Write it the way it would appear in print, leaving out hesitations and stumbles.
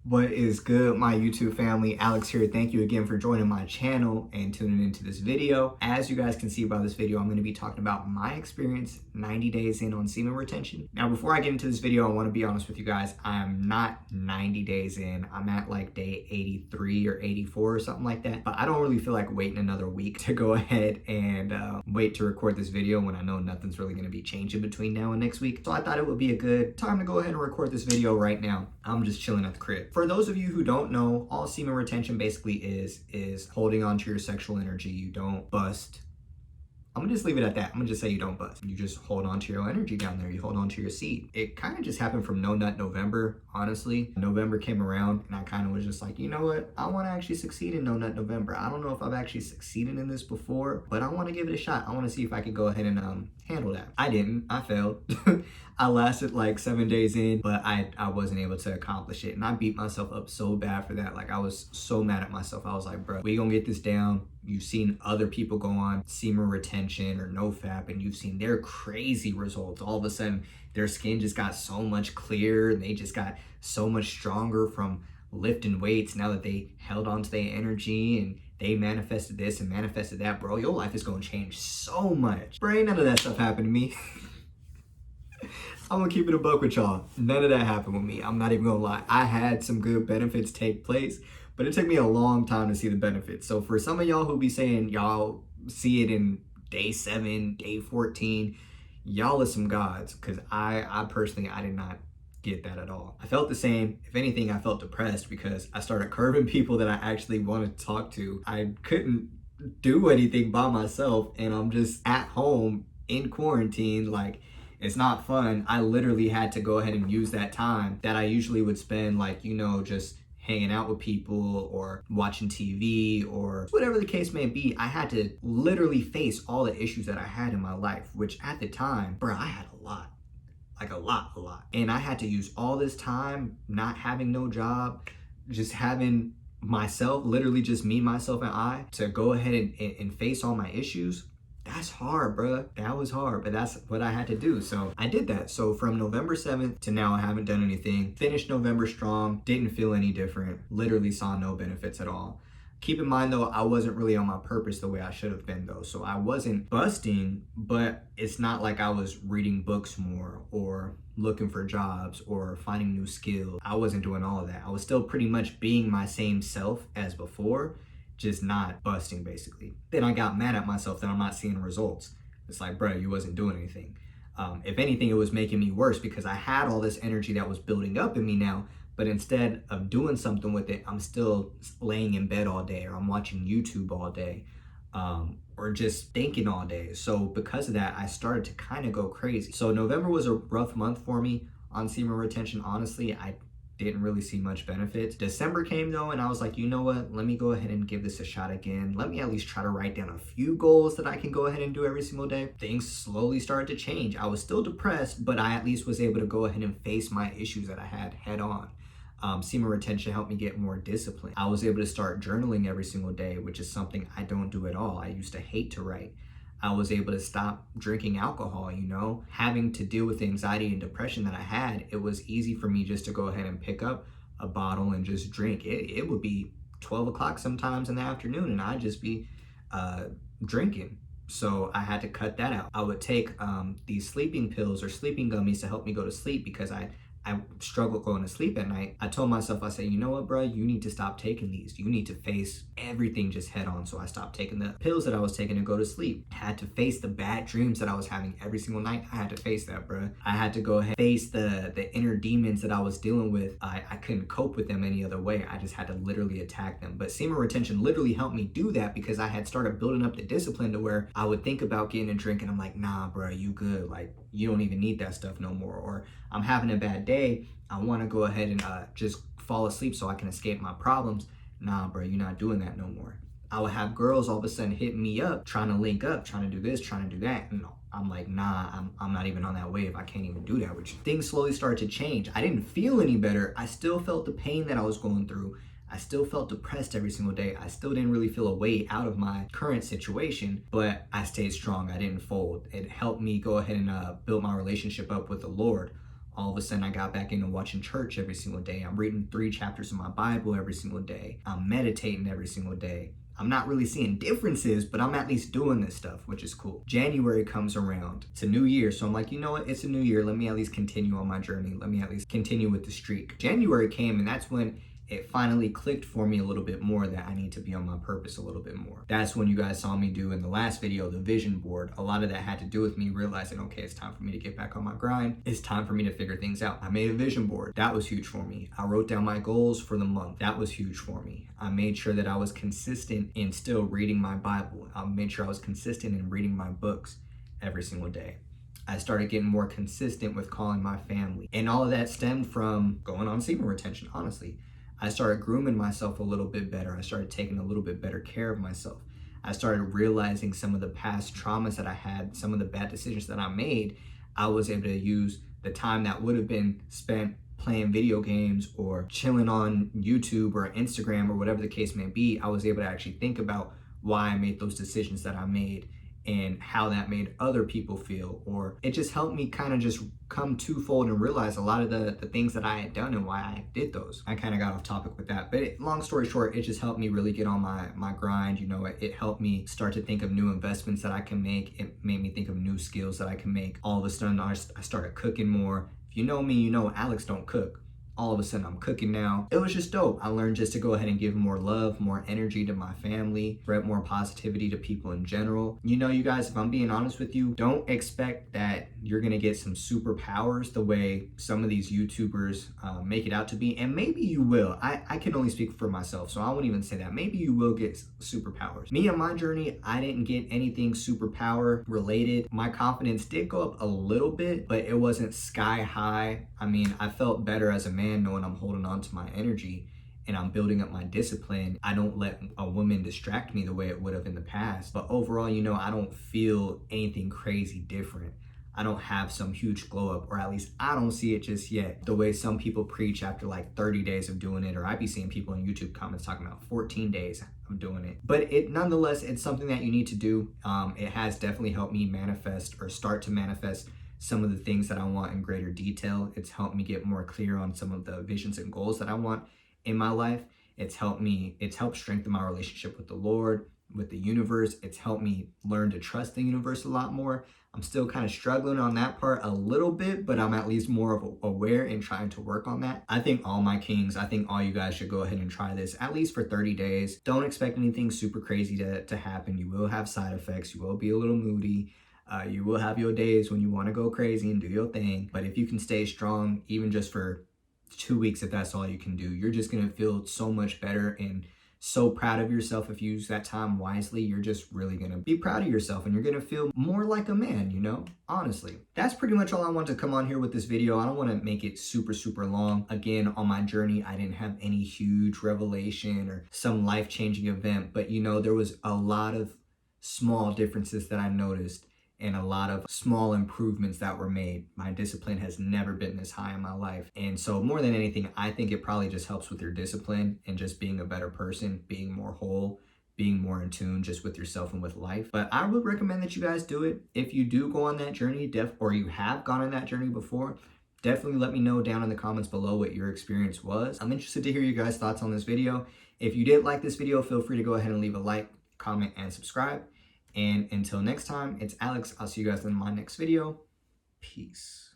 What is good, my YouTube family? Alex here. Thank you again for joining my channel and tuning into this video. As you guys can see by this video, I'm going to be talking about my experience 90 days in on semen retention. Now, before I get into this video, I want to be honest with you guys. I'm not 90 days in. I'm at like day 83 or 84 or something like that. But I don't really feel like waiting another week to go ahead and wait to record this video when I know nothing's really going to be changing between now and next week. So I thought it would be a good time to go ahead and record this video right now. I'm just chilling at the crib. For those of you who don't know, all semen retention basically is holding on to your sexual energy. You don't bust. I'm gonna just leave it at that. I'm gonna just say you don't bust. You just hold on to your energy down there. You hold on to your seed. It kind of just happened from No Nut November, honestly. November came around and I kind of was just like, you know what? I want to actually succeed in No Nut November. I don't know if I've actually succeeded in this before, but I want to give it a shot. I want to see if I could go ahead and handle that. I didn't. I failed. I lasted like 7 days in, but I wasn't able to accomplish it. And I beat myself up so bad for that. Like I was so mad at myself. I was like, bro, we gonna get this down. You've seen other people go on semen retention or NoFap and you've seen their crazy results. All of a sudden, their skin just got so much clearer and they just got so much stronger from lifting weights now that they held on to their energy and they manifested this and manifested that. Bro, your life is gonna change so much. Bro, ain't none of that stuff happened to me. I'm gonna keep it a buck with y'all. None of that happened with me. I'm not even gonna lie. I had some good benefits take place, but it took me a long time to see the benefits. So for some of y'all who be saying y'all see it in day 7, day 14, y'all are some gods, because I personally, I did not get that at all. I felt the same. If anything, I felt depressed because I started curving people that I actually wanted to talk to. I couldn't do anything by myself and I'm just at home in quarantine. Like, it's not fun. I literally had to go ahead and use that time that I usually would spend, like, you know, just hanging out with people or watching TV or whatever the case may be. I had to literally face all the issues that I had in my life, which at the time, bro, I had a lot. Like a lot. And I had to use all this time not having no job, just having myself, literally just me, myself, and I, to go ahead and face all my issues. That's hard, bro. That was hard, but that's what I had to do. So I did that. So from November 7th to now, I haven't done anything. Finished November strong, didn't feel any different, literally saw no benefits at all. Keep in mind though, I wasn't really on my purpose the way I should have been though. So I wasn't busting, but it's not like I was reading books more or looking for jobs or finding new skills. I wasn't doing all of that. I was still pretty much being my same self as before, just not busting basically. Then I got mad at myself that I'm not seeing results. It's like, bro, you wasn't doing anything. If anything, it was making me worse because I had all this energy that was building up in me now, but instead of doing something with it, I'm still laying in bed all day or I'm watching YouTube all day or just thinking all day. So because of that, I started to kind of go crazy. So November was a rough month for me on semen retention. Honestly, I didn't really see much benefits. December came though, and I was like, you know what? Let me go ahead and give this a shot again. Let me at least try to write down a few goals that I can go ahead and do every single day. Things slowly started to change. I was still depressed, but I at least was able to go ahead and face my issues that I had head on. Semen retention helped me get more discipline. I was able to start journaling every single day, which is something I don't do at all. I used to hate to write. I was able to stop drinking alcohol, you know, having to deal with the anxiety and depression that I had. It was easy for me just to go ahead and pick up a bottle and just drink. It would be 12 o'clock sometimes in the afternoon and I'd just be drinking. So I had to cut that out. I would take these sleeping pills or sleeping gummies to help me go to sleep because I struggled going to sleep at night. I told myself, I said, you know what, bro, you need to stop taking these. You need to face everything just head on. So I stopped taking the pills that I was taking to go to sleep. I had to face the bad dreams that I was having every single night. I had to face that, bro. I had to go ahead and face the inner demons that I was dealing with. I couldn't cope with them any other way. I just had to literally attack them. But semen retention literally helped me do that because I had started building up the discipline to where I would think about getting a drink and I'm like, nah, bro, you good. Like, you don't even need that stuff no more. Or I'm having a bad day. I want to go ahead and just fall asleep so I can escape my problems. Nah, bro, you're not doing that no more. I would have girls all of a sudden hitting me up, trying to link up, trying to do this, trying to do that. And I'm like, nah, I'm not even on that wave. I can't even do that with you. Things slowly started to change. I didn't feel any better. I still felt the pain that I was going through. I still felt depressed every single day. I still didn't really feel a way out of my current situation, but I stayed strong. I didn't fold. It helped me go ahead and build my relationship up with the Lord All of a sudden, I got back into watching church every single day. I'm reading 3 chapters of my Bible every single day. I'm meditating every single day. I'm not really seeing differences, but I'm at least doing this stuff, which is cool. January comes around. It's a new year, so I'm like, you know what? It's a new year. Let me at least continue on my journey. Let me at least continue with the streak. January came, and that's when it finally clicked for me a little bit more that I need to be on my purpose a little bit more. That's when you guys saw me do in the last video, the vision board. A lot of that had to do with me realizing, okay, it's time for me to get back on my grind. It's time for me to figure things out. I made a vision board. That was huge for me. I wrote down my goals for the month. That was huge for me. I made sure that I was consistent in still reading my Bible. I made sure I was consistent in reading my books every single day. I started getting more consistent with calling my family. And all of that stemmed from going on semen retention, honestly. I started grooming myself a little bit better. I started taking a little bit better care of myself. I started realizing some of the past traumas that I had, some of the bad decisions that I made. I was able to use the time that would have been spent playing video games or chilling on YouTube or Instagram or whatever the case may be. I was able to actually think about why I made those decisions that I made and how that made other people feel. Or it just helped me kind of just come twofold and realize a lot of the things that I had done and why I did those. I kind of got off topic with that, but long story short, it just helped me really get on my grind. You know, it helped me start to think of new investments that I can make. It made me think of new skills that I can make. All of a sudden, I started cooking more. If you know me, you know Alex don't cook. All of a sudden I'm cooking now. It was just dope. I learned just to go ahead and give more love, more energy to my family, spread more positivity to people in general. You know, you guys, if I'm being honest with you, don't expect that you're gonna get some superpowers the way some of these YouTubers make it out to be. And maybe you will. I can only speak for myself, so I won't even say that. Maybe you will get superpowers. Me on my journey, I didn't get anything superpower related. My confidence did go up a little bit, but it wasn't sky high. I mean, I felt better as a man knowing I'm holding on to my energy and I'm building up my discipline. I don't let a woman distract me the way it would have in the past. But overall, you know, I don't feel anything crazy different. I don't have some huge glow up, or at least I don't see it just yet. The way some people preach after like 30 days of doing it, or I be seeing people in YouTube comments talking about 14 days of doing it. But nonetheless, it's something that you need to do. It has definitely helped me manifest or start to manifest some of the things that I want in greater detail. It's helped me get more clear on some of the visions and goals that I want in my life. It's helped strengthen my relationship with the Lord, with the universe. It's helped me learn to trust the universe a lot more. I'm still kind of struggling on that part a little bit, but I'm at least more aware and trying to work on that. I think all my kings, I think all you guys should go ahead and try this at least for 30 days. Don't expect anything super crazy to happen. You will have side effects. You will be a little moody. You will have your days when you want to go crazy and do your thing. But if you can stay strong, even just for 2 weeks, if that's all you can do, you're just going to feel so much better and so proud of yourself. If you use that time wisely, you're just really going to be proud of yourself and you're going to feel more like a man, you know, honestly. That's pretty much all I want to come on here with this video. I don't want to make it super long. Again, on my journey, I didn't have any huge revelation or some life-changing event, but you know, there was a lot of small differences that I noticed and a lot of small improvements that were made. My discipline has never been this high in my life. And so more than anything, I think it probably just helps with your discipline and just being a better person, being more whole, being more in tune just with yourself and with life. But I would recommend that you guys do it. If you do go on that journey, or you have gone on that journey before, definitely let me know down in the comments below what your experience was. I'm interested to hear you guys' thoughts on this video. If you did like this video, feel free to go ahead and leave a like, comment, and subscribe. And until next time, it's Alex. I'll see you guys in my next video. Peace.